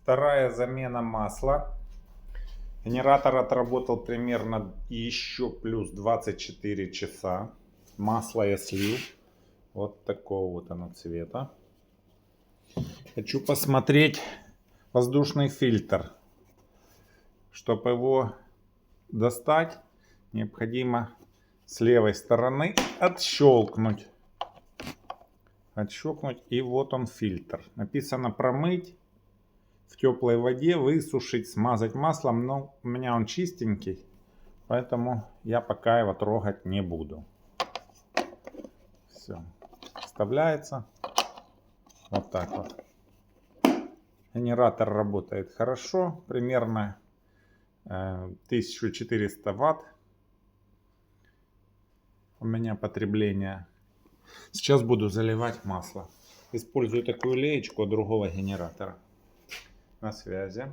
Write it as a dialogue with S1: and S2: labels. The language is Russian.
S1: Вторая замена масла. Генератор отработал примерно еще плюс 24 часа. Масло я слил. Вот такого вот оно цвета. Хочу посмотреть воздушный фильтр. Чтобы его достать, необходимо с левой стороны отщелкнуть. И вот он фильтр. Написано промыть в теплой воде, высушить, смазать маслом. Но у меня он чистенький, поэтому я пока его трогать не буду. Все. Вставляется. Вот так вот. Генератор работает хорошо. Примерно 1400 ватт. У меня потребление. Сейчас буду заливать масло. Использую такую леечку от другого генератора. На связи.